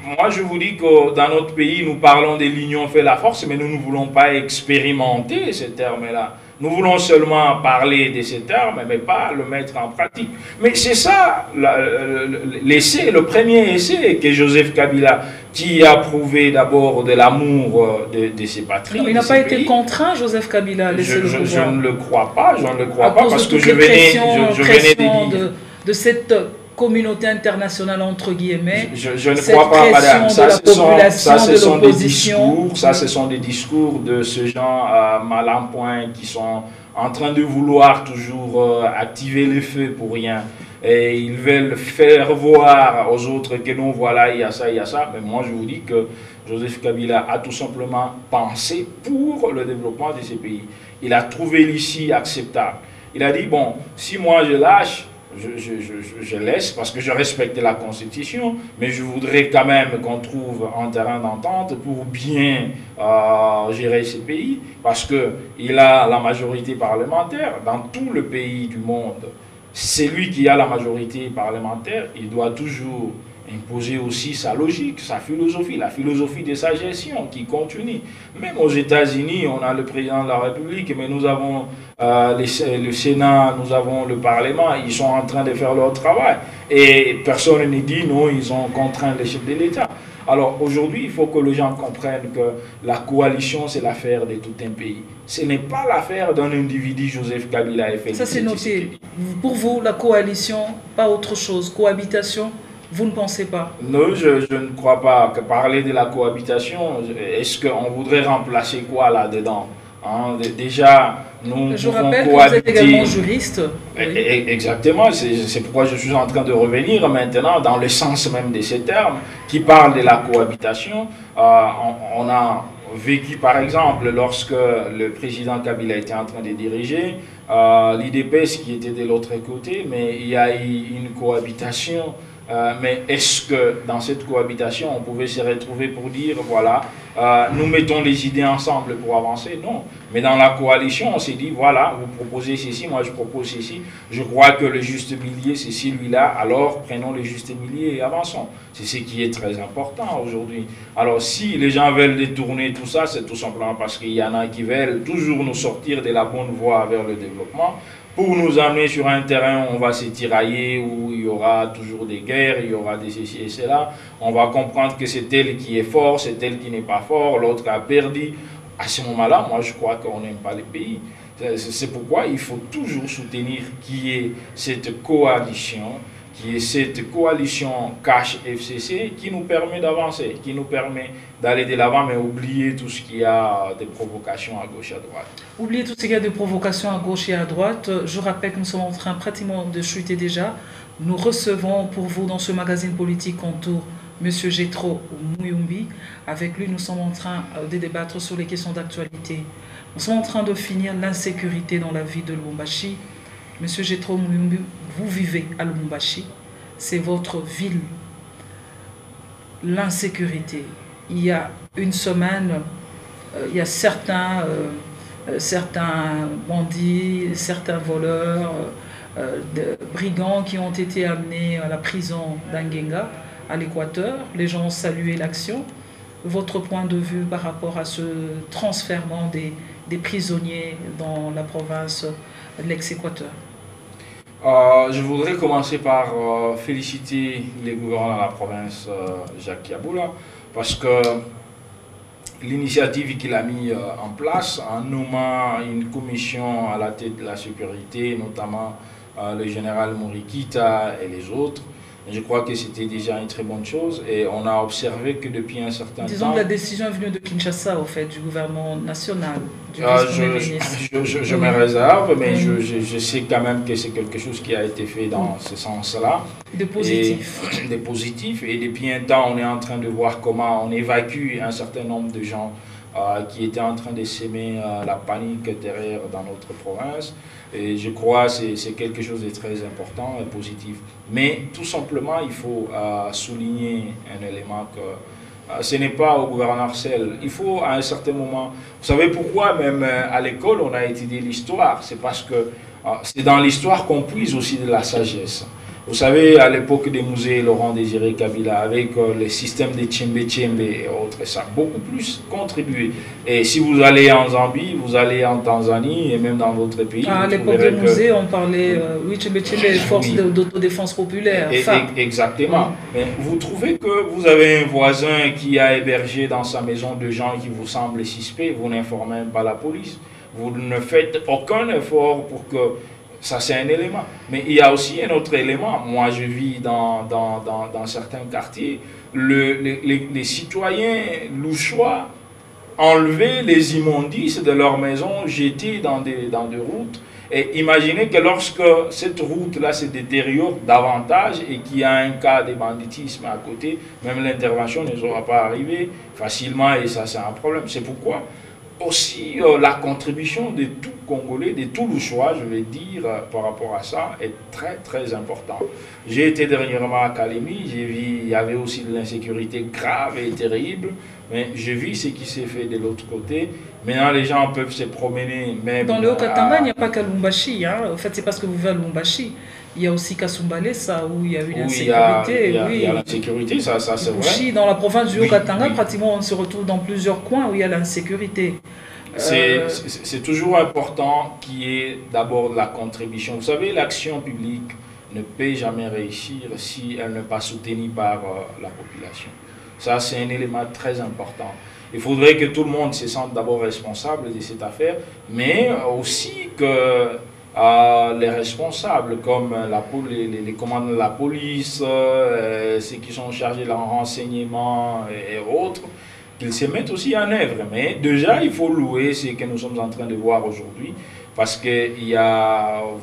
moi, je vous dis que dans notre pays, nous parlons de l'union fait la force, mais nous ne voulons pas expérimenter ce terme-là. Nous voulons seulement parler de ce terme, mais pas le mettre en pratique. Mais c'est ça, l'essai, le premier essai que Joseph Kabila, qui a prouvé d'abord de l'amour de ses patries. Il n'a pas été contraint, Joseph Kabila, à laisser le pouvoir. Je ne le crois pas, parce que je venais de dire... de cette communauté internationale, entre guillemets. Je ne crois pas, madame. Ça, ce sont des discours. Ça, ce sont des discours de ce genre mal en point qui sont en train de vouloir toujours activer les feux pour rien. et ils veulent faire voir aux autres que non, voilà, il y a ça, il y a ça. Mais moi, je vous dis que Joseph Kabila a tout simplement pensé pour le développement de ces pays. Il a trouvé l'issue acceptable. Il a dit, bon, si moi je lâche, je laisse parce que je respecte la Constitution, mais je voudrais quand même qu'on trouve un terrain d'entente pour bien gérer ces pays, parce qu'il a la majorité parlementaire dans tout le pays du monde. C'est lui qui a la majorité parlementaire, il doit toujours imposer aussi sa logique, sa philosophie, la philosophie de sa gestion qui continue. Même aux États-Unis, on a le président de la République, mais nous avons le Sénat, nous avons le Parlement, ils sont en train de faire leur travail. Et personne ne dit non, ils ont contraint les chefs de l'État. Alors aujourd'hui, il faut que les gens comprennent que la coalition, c'est l'affaire de tout un pays. Ce n'est pas l'affaire d'un individu, Joseph Kabila et Félix. Ça c'est noté. Pour vous, la coalition, pas autre chose. Cohabitation, vous ne pensez pas? Non, je ne crois pas que parler de la cohabitation, est-ce qu'on voudrait remplacer quoi là-dedans, hein? Déjà, nous je pouvons rappelle cohabiter. que vous êtes également juriste. Oui. Exactement, c'est pourquoi je suis en train de revenir maintenant dans le sens même de ces termes qui parlent de la cohabitation. On a vécu par exemple lorsque le président Kabila était en train de diriger l'IDPS qui était de l'autre côté, mais il y a eu une cohabitation. Mais est-ce que dans cette cohabitation, on pouvait se retrouver pour dire, voilà, nous mettons les idées ensemble pour avancer? Non. Mais dans la coalition, on s'est dit, voilà, vous proposez ceci, moi je propose ceci. Je crois que le juste milieu, c'est celui-là, alors prenons le juste milieu et avançons. C'est ce qui est très important aujourd'hui. Alors si les gens veulent détourner tout ça, c'est tout simplement parce qu'il y en a qui veulent toujours nous sortir de la bonne voie vers le développement, pour nous amener sur un terrain où on va se tirailler, où il y aura toujours des guerres, il y aura des ceci et cela. On va comprendre que c'est tel qui est fort, c'est tel qui n'est pas fort, l'autre a perdu. À ce moment-là, moi je crois qu'on n'aime pas les pays. C'est pourquoi il faut toujours soutenir qu'il y ait cette coalition, qui est cette coalition CACH-FCC qui nous permet d'avancer, qui nous permet d'aller de l'avant, mais oublier tout ce qu'il y a de provocations à gauche et à droite. Oubliez tout ce qu'il y a de provocations à gauche et à droite. Je rappelle que nous sommes en train pratiquement de chuter déjà. Nous recevons pour vous dans ce magazine politique Contour M. Gétro Muyumbi. Avec lui, nous sommes en train de débattre sur les questions d'actualité. Nous sommes en train de finir l'insécurité dans la ville de Lubumbashi. M. Gétro Muyumbi, vous vivez à Lubumbashi, c'est votre ville. L'insécurité. Il y a une semaine, il y a certains bandits, certains voleurs, de brigands qui ont été amenés à la prison d'Angenga, à l'Équateur. Les gens ont salué l'action. Votre point de vue par rapport à ce transfèrement des prisonniers dans la province de l'ex-Équateur? Je voudrais commencer par féliciter les gouverneurs de la province, Jacques Yabula, parce que l'initiative qu'il a mis en place en nommant une commission à la tête de la sécurité, notamment le général Morikita et les autres, je crois que c'était déjà une très bonne chose et on a observé que depuis un certain temps... Disons que la décision est venue de Kinshasa, au fait, du gouvernement national. Je me réserve, mais je sais quand même que c'est quelque chose qui a été fait dans ce sens-là. De positif. Des positifs. Et depuis un temps, on est en train de voir comment on évacue un certain nombre de gens qui étaient en train de s'aimer la panique derrière dans notre province. Et je crois que c'est quelque chose de très important et positif. Mais tout simplement, il faut souligner un élément que ce n'est pas au gouverneur seul. Il faut à un certain moment... Vous savez pourquoi même à l'école on a étudié l'histoire? C'est parce que c'est dans l'histoire qu'on puise aussi de la sagesse. Vous savez, à l'époque des musées Laurent Désiré Kabila, avec le système des Tchembe et autres, ça a beaucoup plus contribué. Et si vous allez en Zambie, vous allez en Tanzanie et même dans d'autres pays. À l'époque des musées, on parlait, oui, Tchembe, force d'autodéfense populaire. Exactement. Mais vous trouvez que vous avez un voisin qui a hébergé dans sa maison de gens qui vous semblent suspects, vous n'informez même pas la police. Vous ne faites aucun effort pour que... Ça, c'est un élément. Mais il y a aussi un autre élément. Moi, je vis dans certains quartiers. Les citoyens louchois enlevaient les immondices de leurs maisons, jetés dans des routes. Et imaginez que lorsque cette route-là se détériore davantage et qu'il y a un cas de banditisme à côté, même l'intervention ne sera pas arrivée facilement et ça c'est un problème. C'est pourquoi aussi la contribution de tout Congolais, de tout Louchois, je vais dire, par rapport à ça, est très très importante. J'ai été dernièrement à Kalemi, j'ai vu, il y avait aussi de l'insécurité grave et terrible, mais j'ai vu ce qui s'est fait de l'autre côté. Maintenant, les gens peuvent se promener même... Dans le Haut-Katanga, il n'y a pas qu'à Lumbashi. Hein. En fait, c'est parce que vous vivez à Lumbashi. Il y a aussi Kasumbalesa où il y a eu l'insécurité. Il y a l'insécurité, ça c'est vrai. Dans la province du Haut-Katanga, pratiquement, on se retrouve dans plusieurs coins où il y a l'insécurité. C'est toujours important qu'il y ait d'abord la contribution. Vous savez, l'action publique ne peut jamais réussir si elle n'est pas soutenue par la population. Ça, c'est un élément très important. Il faudrait que tout le monde se sente d'abord responsable de cette affaire, mais aussi que les responsables, comme les commandes de la police, ceux qui sont chargés de renseignement et autres, qu'ils se mettent aussi en œuvre. Mais déjà, il faut louer ce que nous sommes en train de voir aujourd'hui, parce que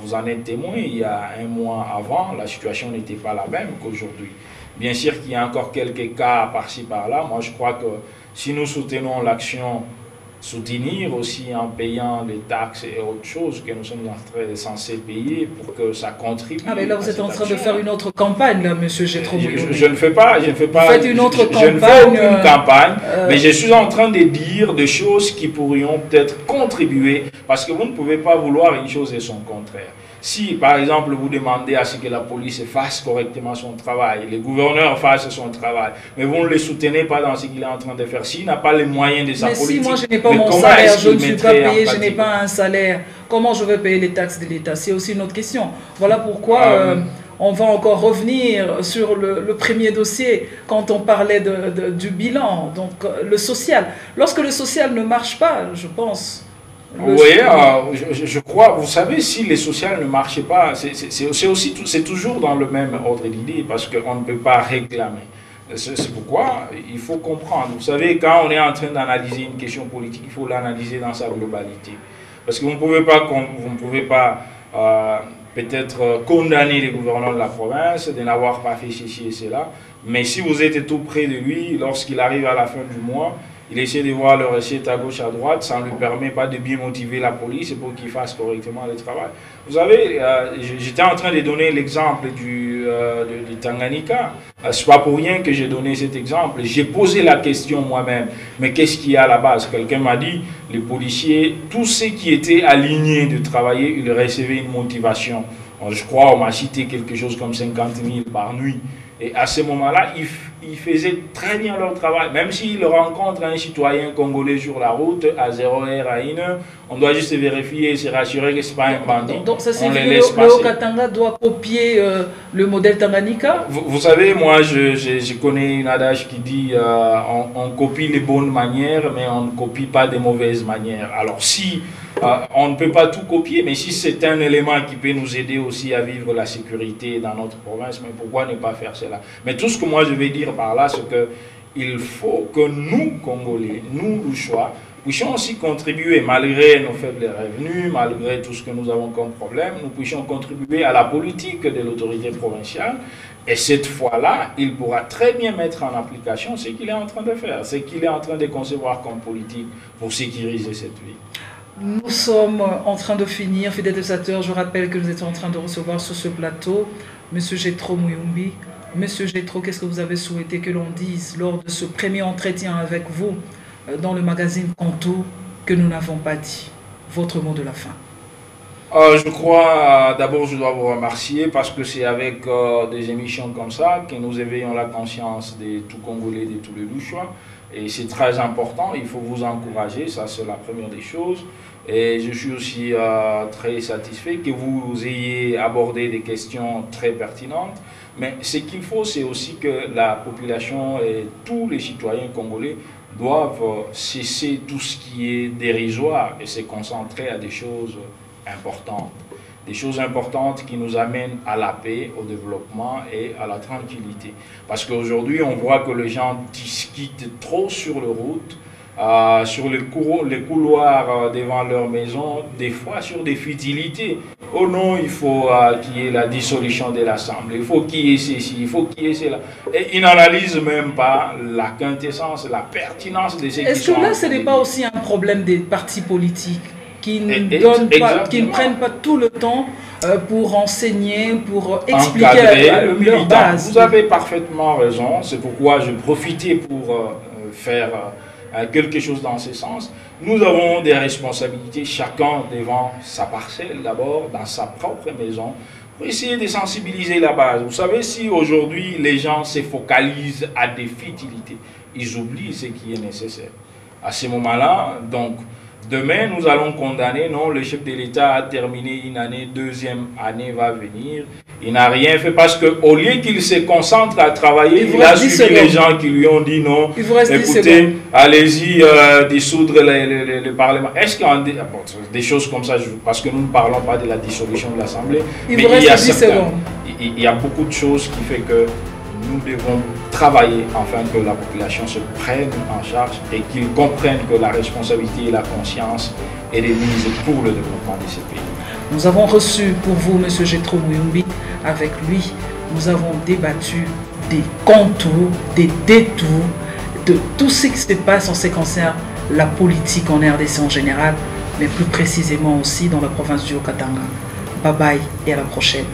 vous en êtes témoin, il y a un mois avant, la situation n'était pas la même qu'aujourd'hui. Bien sûr qu'il y a encore quelques cas par-ci par-là. Moi, je crois que si nous soutenons l'action, soutenir aussi en payant les taxes et autres choses que nous sommes censés payer pour que ça contribue. Ah mais là vous êtes en train de faire une autre campagne là, monsieur Gétro. Je ne fais pas. Vous faites une autre campagne. Je ne fais aucune campagne, mais je suis en train de dire des choses qui pourriont peut-être contribuer, parce que vous ne pouvez pas vouloir une chose et son contraire. Si, par exemple, vous demandez à ce que la police fasse correctement son travail, le gouverneur fasse son travail, mais vous ne le soutenez pas dans ce qu'il est en train de faire, s'il n'a pas les moyens de sa politique... Mais si moi je n'ai pas mon salaire, je ne suis pas payé, je n'ai pas un salaire, comment je vais payer les taxes de l'État? C'est aussi une autre question. Voilà pourquoi on va encore revenir sur le premier dossier, quand on parlait du bilan, donc le social. Lorsque le social ne marche pas, je pense... Oui, je crois, vous savez, si les sociales ne marchaient pas, c'est toujours dans le même ordre d'idée, parce qu'on ne peut pas réclamer. C'est pourquoi il faut comprendre. Vous savez, quand on est en train d'analyser une question politique, il faut l'analyser dans sa globalité. Parce que vous ne pouvez pas, peut-être condamner les gouverneurs de la province de n'avoir pas fait ceci et cela, mais si vous êtes tout près de lui, lorsqu'il arrive à la fin du mois, il essaie de voir le recette à gauche, à droite, ça ne lui permet pas de bien motiver la police pour qu'il fasse correctement le travail. Vous savez, j'étais en train de donner l'exemple du Tanganyika. Ce n'est pas pour rien que j'ai donné cet exemple. J'ai posé la question moi-même, mais qu'est-ce qu'il y a à la base? Quelqu'un m'a dit, les policiers, tous ceux qui étaient alignés de travailler, ils recevaient une motivation. Je crois qu'on m'a cité quelque chose comme 50 000 par nuit. Et à ce moment-là, ils faisaient très bien leur travail. Même s'ils rencontrent un citoyen congolais sur la route, à 0h, à 1h, on doit juste vérifier et se rassurer que ce n'est pas un bandit. Donc ça signifie que le Haut-Katanga doit copier le modèle Tanganyika? Vous savez, moi, je connais une adage qui dit on copie les bonnes manières, mais on ne copie pas des mauvaises manières. Alors si... on ne peut pas tout copier, mais si c'est un élément qui peut nous aider aussi à vivre la sécurité dans notre province, mais pourquoi ne pas faire cela? Mais tout ce que moi je vais dire par là, c'est qu'il faut que nous, Congolais, nous, Louchois, puissions aussi contribuer, malgré nos faibles revenus, malgré tout ce que nous avons comme problème, nous puissions contribuer à la politique de l'autorité provinciale. Et cette fois-là, il pourra très bien mettre en application ce qu'il est en train de faire, ce qu'il est en train de concevoir comme politique pour sécuriser cette vie. Nous sommes en train de finir, fidèles téléspectateurs. Je rappelle que nous étions en train de recevoir sur ce plateau M. Gétro Muyumbi. M. Gétro, qu'est-ce que vous avez souhaité que l'on dise lors de ce premier entretien avec vous dans le magazine Kanto que nous n'avons pas dit? Votre mot de la fin. Je crois, d'abord, je dois vous remercier parce que c'est avec des émissions comme ça que nous éveillons la conscience de tout Congolais, de tous les Louchois. Et c'est très important, il faut vous encourager, ça c'est la première des choses. Et je suis aussi très satisfait que vous ayez abordé des questions très pertinentes. Mais ce qu'il faut, c'est aussi que la population et tous les citoyens congolais doivent cesser tout ce qui est dérisoire et se concentrer à des choses importantes. Des choses importantes qui nous amènent à la paix, au développement et à la tranquillité. Parce qu'aujourd'hui, on voit que les gens discutent trop sur les routes, sur les couloirs devant leur maison, des fois sur des futilités. Oh non, il faut qu'il y ait la dissolution de l'Assemblée, il faut qu'il y ait ceci, il faut qu'il y ait cela. Et ils n'analysent même pas la quintessence, la pertinence de ces Est-ce que là, ce n'est pas aussi un problème des partis politiques qui ne prennent pas tout le temps pour enseigner, pour expliquer leur base? Vous avez parfaitement raison, c'est pourquoi je profitais pour faire quelque chose dans ce sens. Nous avons des responsabilités, chacun devant sa parcelle d'abord, dans sa propre maison, pour essayer de sensibiliser la base. Vous savez, si aujourd'hui les gens se focalisent à des futilités, ils oublient ce qui est nécessaire. À ce moment-là, donc, demain, nous allons condamner, non, le chef de l'État a terminé une année, deuxième année va venir. Il n'a rien fait parce qu'au lieu qu'il se concentre à travailler, il a suivi les gens qui lui ont dit non, écoutez, allez-y dissoudre le Parlement. Est-ce qu'il y a des choses comme ça, parce que nous ne parlons pas de la dissolution de l'Assemblée, mais il y a beaucoup de choses qui font que nous devons travailler afin que la population se prenne en charge et qu'ils comprennent que la responsabilité et la conscience est de mise pour le développement de ce pays. Nous avons reçu pour vous M. Jethro Muyumbi. Avec lui, nous avons débattu des contours, des détours, de tout ce qui se passe en ce qui concerne la politique en RDC en général, mais plus précisément aussi dans la province du Haut-Katanga. Bye bye et à la prochaine.